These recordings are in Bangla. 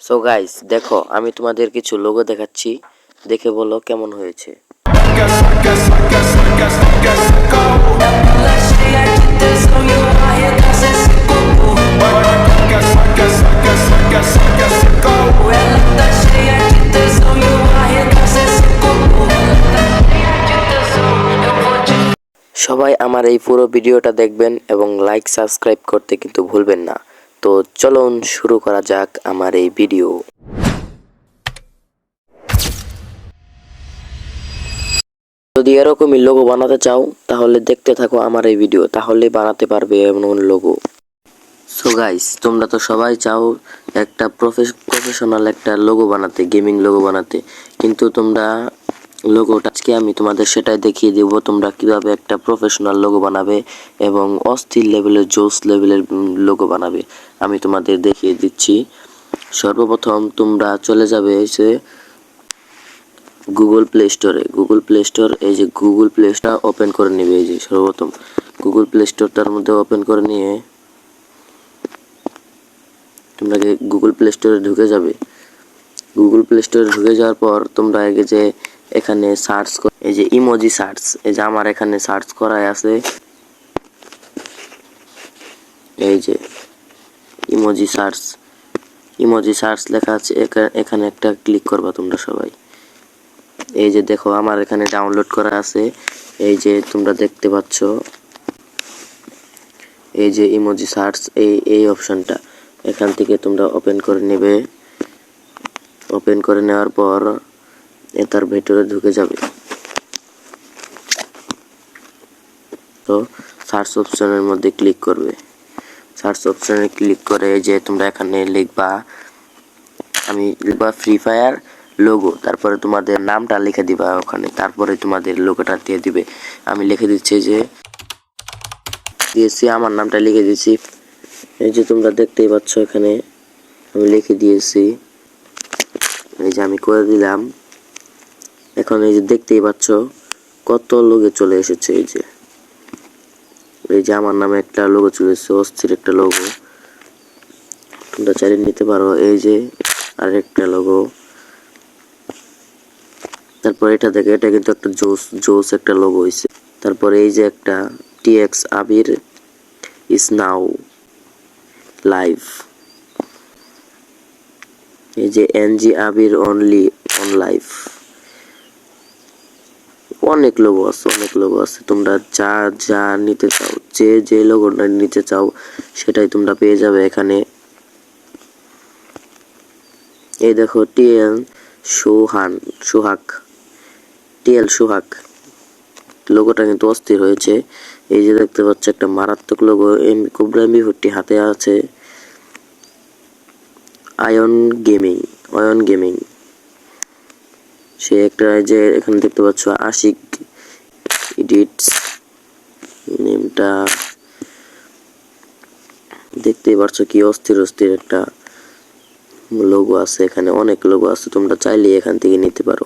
সো গাইস দেখো আমি তোমাদের কিছু লোগো দেখাচ্ছি, দেখে বলো কেমন হয়েছে। সবাই আমার এই পুরো ভিডিওটা দেখবেন এবং লাইক সাবস্ক্রাইব করতে কিন্তু ভুলবেন না। তো চলুন শুরু করা যাক আমার এই ভিডিও। যদি এরকমই লোগো বানাতে চাও তাহলে দেখতে থাকো আমার এই ভিডিও, তাহলে বানাতে পারবে এমন লোগো। সো গাইস তোমরা তো সবাই চাও একটা প্রফেশনাল একটা লোগো বানাতে, গেমিং লোগো বানাতে, কিন্তু তোমরা লোগোটা আজকে আমি তোমাদের সেটাই দেখিয়ে দেব তোমরা কিভাবে একটা প্রফেশনাল লোগো বানাবে এবং অস্থির লেভেলের জোস লেভেলের লোগো বানাবে আমি তোমাদের দেখিয়ে দিচ্ছি। সর্বপ্রথম তোমরা চলে যাবে গুগল প্লে স্টোরে। গুগল প্লে স্টোর, এই যে গুগল প্লে স্টোর ওপেন করে নেবে। এই যে সর্বপ্রথম গুগল প্লে স্টোরটার মধ্যে ওপেন করে নিয়ে তোমরা গুগল প্লে স্টোরে ঢুকে যাবে। গুগল প্লে স্টোরে ঢুকে যাওয়ার পর তোমরা আগে যে এখানে সার্চ, এই যে ইমোজি সার্চ, এই যে আমার এখানে সার্চ করাই আছে, এই যে ইমোজি সার্চ, ইমোজি সার্চ লেখা আছে, এখানে একটা ক্লিক করবা তোমরা সবাই। এই যে দেখো আমার এখানে ডাউনলোড করা আছে, এই যে তোমরা দেখতে পাচ্ছ, এই যে ইমোজি সার্চ, এই অপশনটা এখান থেকে তোমরা ওপেন করে নেবে। ওপেন করে নেওয়ার পর এটার ভেতরে ঢুকে যাবে। তো সার্চ অপশনের মধ্যে ক্লিক করবে। সার্চ অপশনে ক্লিক করে যে তোমরা এখানে লিখবা, আমি লিখবা ফ্রি ফায়ার লোগো, তারপরে তোমাদের নামটা লিখে দিবা ওখানে, তারপরে তোমাদের লোগোটা দিয়ে দিবে। আমি লিখে দিচ্ছি, যে দিয়েছি আমার নামটা লিখে দিয়েছি। এই যে তোমরা দেখতেই পাচ্ছ এখানে আমি লিখে দিয়েছি, এই যে আমি করে দিলাম। এখন এই যে দেখতেই পাচ্ছ কত লোগো চলে এসেছে। এই যে আমার নামে একটা লোগো চলে এসেছে, অস্থির একটা লোগো, তোমরা চাইলে নিতে পারো। এই যে আরেকটা লোগো, তারপর এটা দেখে, এটা কিন্তু একটা জোস একটা লোগো হয়েছে। তারপরে এই যে একটা TX Abir is now live, এই যে NG Abir only on live, অনেক লোগো আছে, অনেক লোগো আছে। তোমরা যা যা নিতে চাও, যে লোগোটা নিতে চাও সেটাই তোমরা পেয়ে যাবে এখানে। এই দেখো টিএল সোহাগ, টিএল সোহাগ লোগোটা কিন্তু অস্থির হয়েছে। এই যে দেখতে পাচ্ছ একটা মারাত্মক লোগো, কোবরা এমবি40 হাতে আছে। অয়ন গেমিং সে একটা, যে এখানে দেখতে পাচ্ছ আশিক এডিটস, নেমটা দেখতেই পাচ্ছ কি অস্থির একটা লোগো আছে। এখানে অনেক লোগো আছে, তোমরা চাইলে এখান থেকে নিতে পারো।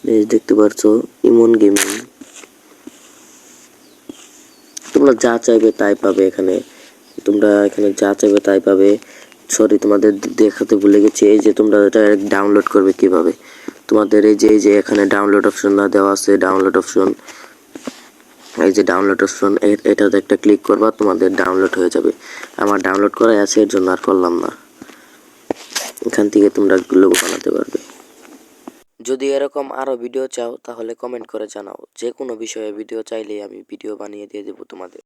এই দেখতে পাচ্ছ ইমন গেমিং, তোমরা যা চাইবে তাই পাবে এখানে, তোমরা এখানে যা চাইবে তাই পাবে। সরি তোমাদের দেখাতে ভুলে গেছি, এই যে তোমরা এটা ডাউনলোড করবে কিভাবে। তোমাদের এই যে এখানে ডাউনলোড অপশন না দেওয়া আছে, ডাউনলোড অপশন, এই যে ডাউনলোড অপশন, এটাতে একটা ক্লিক করবা, তোমাদের ডাউনলোড হয়ে যাবে। আমার ডাউনলোড করাই আছে, এর জন্য আর করলাম না। এখান থেকে তোমরা লোগো বানাতে পারবে। যদি এরকম আরো ভিডিও চাও তাহলে কমেন্ট করে জানাও, যে কোনো বিষয়ে ভিডিও চাইলেই আমি ভিডিও বানিয়ে দিয়ে দেবো তোমাদের।